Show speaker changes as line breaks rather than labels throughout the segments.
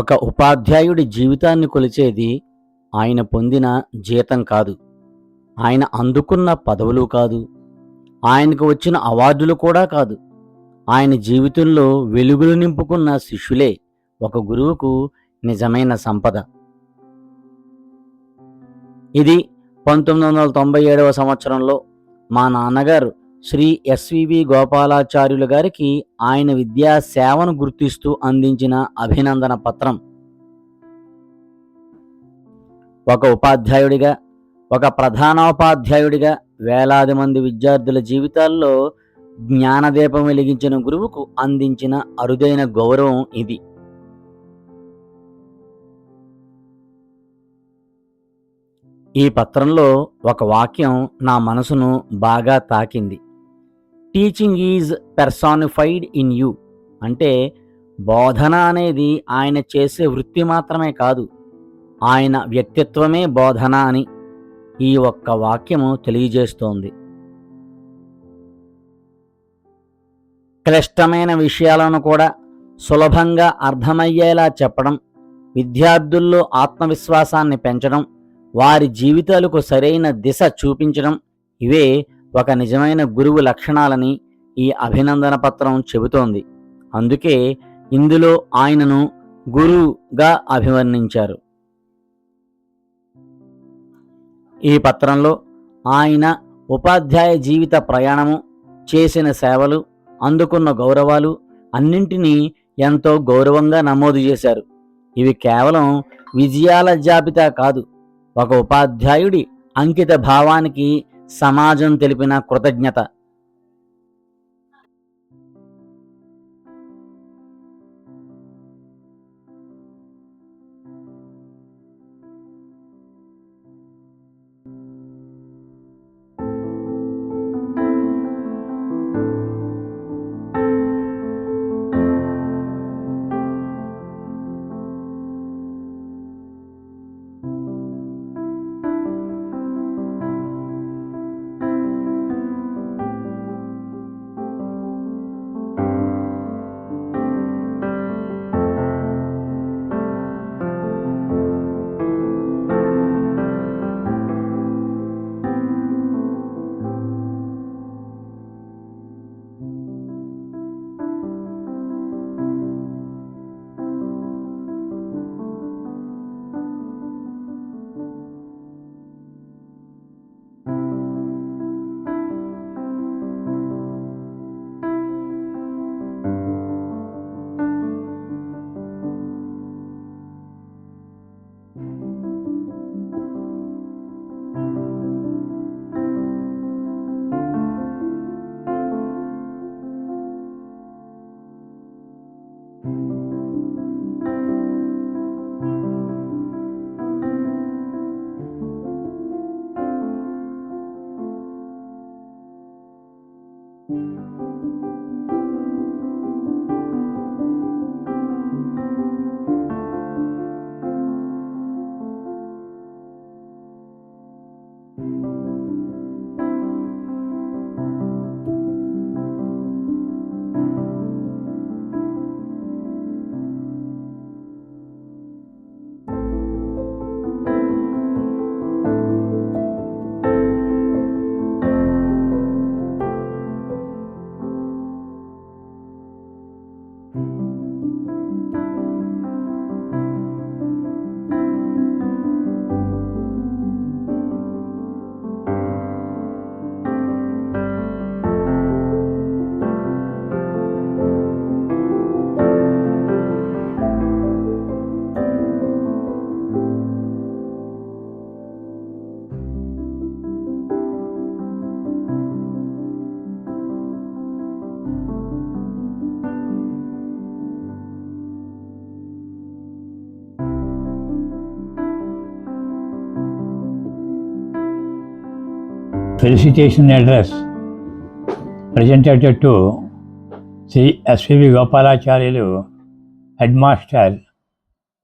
ఒక ఉపాధ్యాయుడి జీవితాన్ని కొలిచేది ఆయన పొందిన జీతం కాదు, ఆయన అందుకున్న పదవులు కాదు, ఆయనకు వచ్చిన అవార్డులు కూడా కాదు. ఆయన జీవితంలో వెలుగులు నింపుకున్న శిష్యులే ఒక గురువుకు నిజమైన సంపద. ఇది 1997వ సంవత్సరంలో మా నాన్నగారు శ్రీ ఎస్వివి గోపాలాచార్యులు గారికి ఆయన విద్యా సేవను గుర్తిస్తూ అందించిన అభినందన పత్రం. ఒక ఉపాధ్యాయుడిగా, ఒక ప్రధానోపాధ్యాయుడిగా వేలాది మంది విద్యార్థుల జీవితాల్లో జ్ఞానదీపం వెలిగించిన గురువుకు అందించిన అరుదైన గౌరవం ఇది. ఈ పత్రంలో ఒక వాక్యం నా మనసును బాగా తాకింది. Teaching is personified in you. అంటే బోధన అనేది ఆయన చేసే వృత్తి మాత్రమే కాదు, ఆయన వ్యక్తిత్వమే బోధన అని ఈ ఒక్క వాక్యము తెలియజేస్తోంది. క్లిష్టమైన విషయాలను కూడా సులభంగా అర్థమయ్యేలా చెప్పడం, విద్యార్థుల్లో ఆత్మవిశ్వాసాన్ని పెంచడం, వారి జీవితాలకు సరైన దిశ చూపించడం, ఇవే ఒక నిజమైన గురువు లక్షణాలని ఈ అభినందన పత్రం చెబుతోంది. అందుకే ఇందులో ఆయనను గురువుగా అభివర్ణించారు. ఈ పత్రంలో ఆయన ఉపాధ్యాయ జీవిత ప్రయాణము, చేసిన సేవలు, అందుకున్న గౌరవాలు అన్నింటినీ ఎంతో గౌరవంగా నమోదు చేశారు. ఇవి కేవలం విజయాల జాబితా కాదు, ఒక ఉపాధ్యాయుడి అంకిత భావానికి సమాజం తెలిపిన కృతజ్ఞత.
Felicitation address presented to Sri SVV Gopalacharyalu, Headmaster,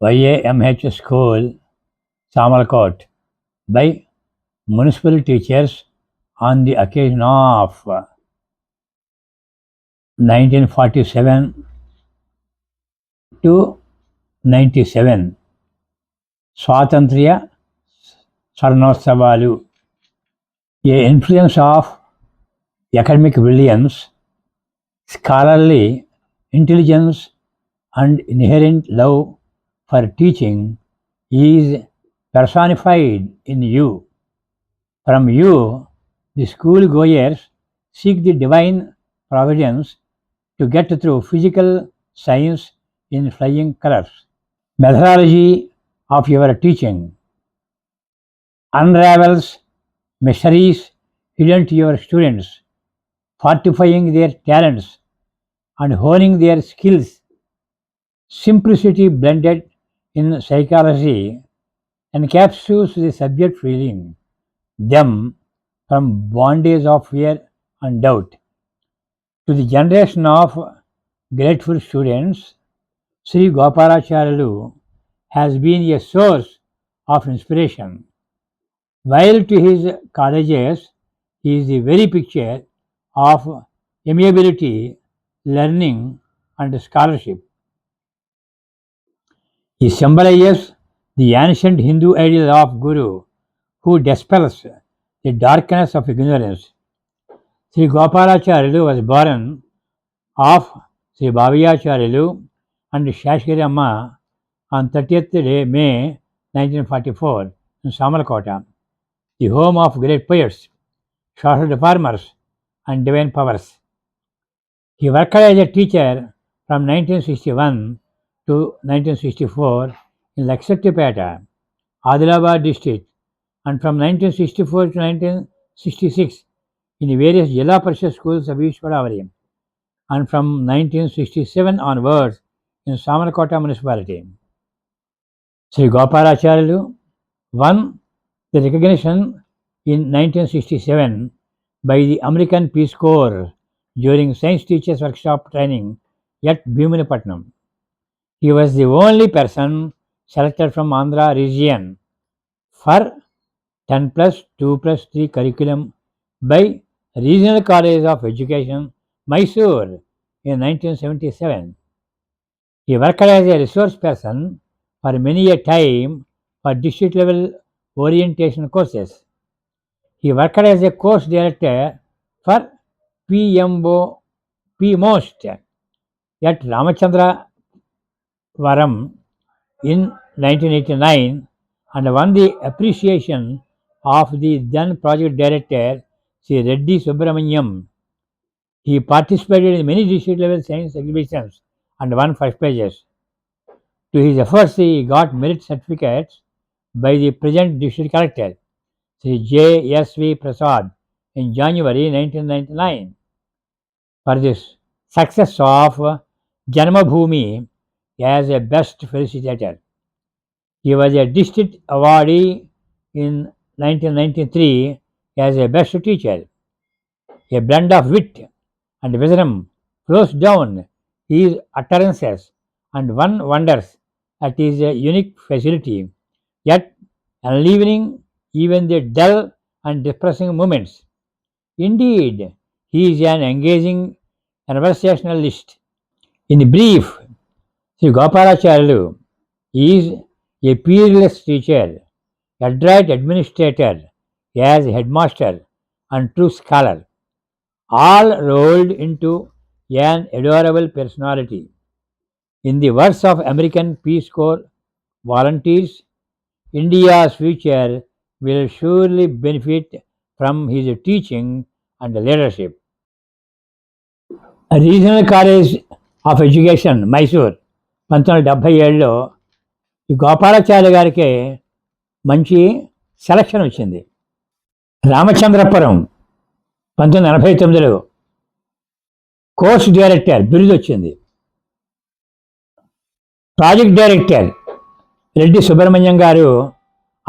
YAMH School, Samalkot, by municipal teachers on the occasion of 1947 to 97 స్వాతంత్ర్య స్వర్ణోత్సవాలు. A influence of academic brilliance, scholarly intelligence, and inherent love for teaching is personified in you. From you, the schoolgoers seek the divine providence to get through physical science in flying colors. Methodology of your teaching unravels mysteries hidden to your students, fortifying their talents and honing their skills. Simplicity blended in psychology encapsulates the subject, freeing them from bondage of fear and doubt. To the generation of grateful students, Sri Gopalacharyalu has been a source of inspiration. While to his colleagues, he is the very picture of amiability, learning, and scholarship. He symbolizes the ancient Hindu ideal of Guru who dispels the darkness of ignorance. Sri Gopalacharyalu was born of Sri Bhaviyacharyalu and Shashkari Amma on 30th May 1944 in Samalkota, the home of great poets, social reformers, and divine powers. He worked as a teacher from 1961 to 1964 in Lakshatipeta, Adilabad district, and from 1964 to 1966 in various Jilla Parishad schools of East Godavari, and from 1967 onwards in Samalkota municipality. Sri Gopalacharyalu won the recognition in 1967 by the American Peace Corps during Science Teachers Workshop training at Bhimanipatnam. He was the only person selected from Andhra region for 10+2+3 curriculum by Regional College of Education, Mysore in 1977. He worked as a resource person for many a time for district level orientation courses. He worked as a course director for PMOST at Ramachandravaram in 1989 and won the appreciation of the then project director Sri Reddy Subramaniam. He participated in many district level science exhibitions and won first prizes. To his efforts, he got merit certificates by the present district collector, Sri J.S.V. Prasad, in January 1999. For this success of Janmabhoomi as a best felicitator. He was a district awardee in 1993 as a best teacher. A blend of wit and wisdom flows down his utterances, and one wonders at his unique facility, yet enlivening even the dull and depressing moments. Indeed, he is an engaging conversationalist. In brief, Sri Gopalacharyalu is a peerless teacher, adroit administrator, as headmaster, and true scholar, all rolled into an adorable personality. In the words of American Peace Corps volunteers, India's future will surely benefit from his teaching and leadership. Regional college of education Mysore 1977లో ఈ గోపాలాచార్య గారికి మంచి selection వచ్చింది. Ramachandrapuram 1989లో course director బిరుదు వచ్చింది. Project director Reddy Subrahmanyam గారు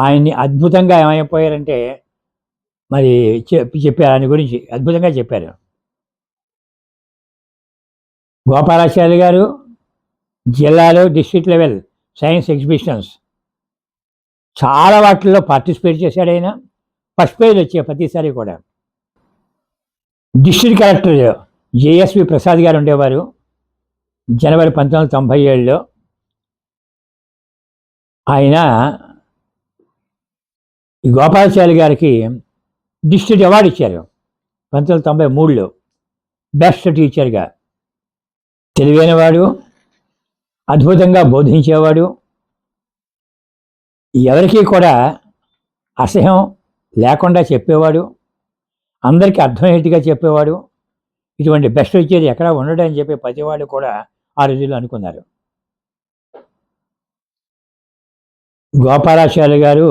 ఆయన్ని అద్భుతంగా ఏమైపోయారంటే మరి చెప్పారు, ఆయన గురించి అద్భుతంగా చెప్పారు. గోపాలాచార్య గారు జిల్లాలో డిస్ట్రిక్ట్ లెవెల్ సైన్స్ ఎగ్జిబిషన్స్ చాలా వాటిల్లో పార్టిసిపేట్ చేశాడు. ఆయన ఫస్ట్ ప్రైజ్ వచ్చే ప్రతిసారి కూడా. డిస్ట్రిక్ట్ కలెక్టర్ జేఎస్వి ప్రసాద్ గారు ఉండేవారు జనవరి 1997లో. ఆయన ఈ గోపాలాచారి గారికి డిస్ట్రిక్ట్ అవార్డు ఇచ్చారు 1993లో బెస్ట్ టీచర్గా. తెలివైనవాడు, అద్భుతంగా బోధించేవాడు, ఎవరికీ కూడా అసహ్యం లేకుండా చెప్పేవాడు, అందరికీ అర్థమయ్యేట్టుగా చెప్పేవాడు. ఇటువంటి బెస్ట్ టీచర్ ఎక్కడా ఉండడు అని చెప్పి ప్రతివాడు కూడా ఆ రోజుల్లో అనుకున్నారు. గోపాలాచార్య గారు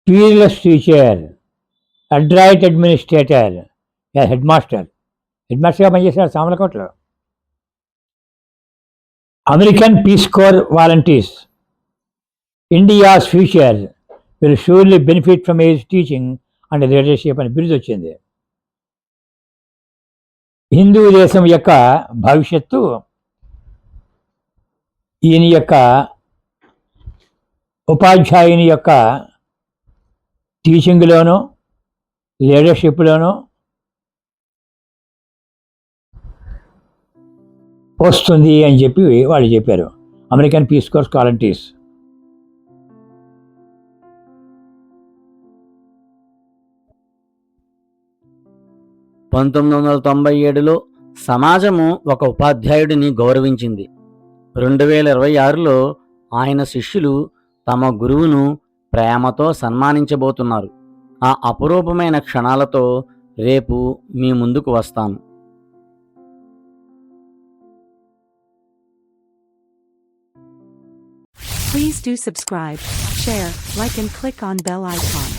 fearless teacher, adroit administrator, head మాస్టర్గా పనిచేశారు సామలకోటలో. American peace corps volunteers, India's future will surely benefit from his teaching and leadership అని బిరుదు వచ్చింది. హిందూ దేశం యొక్క భవిష్యత్తు ఈయన యొక్క ఉపాధ్యాయుని యొక్క టీచింగ్లోనూ లీడర్షిప్లోనూ వస్తుంది అని చెప్పి వాళ్ళు చెప్పారు. American peace corps volunteers.
– 1997లో సమాజము ఒక ఉపాధ్యాయుడిని గౌరవించింది. 2026లో ఆయన శిష్యులు తమ గురువును ప్రేమతో సన్మానించబోతున్నారు. ఆ అపురూపమైన క్షణాలతో రేపు మీ ముందుకు వస్తాను.
Please do subscribe, share, like and click on bell icon.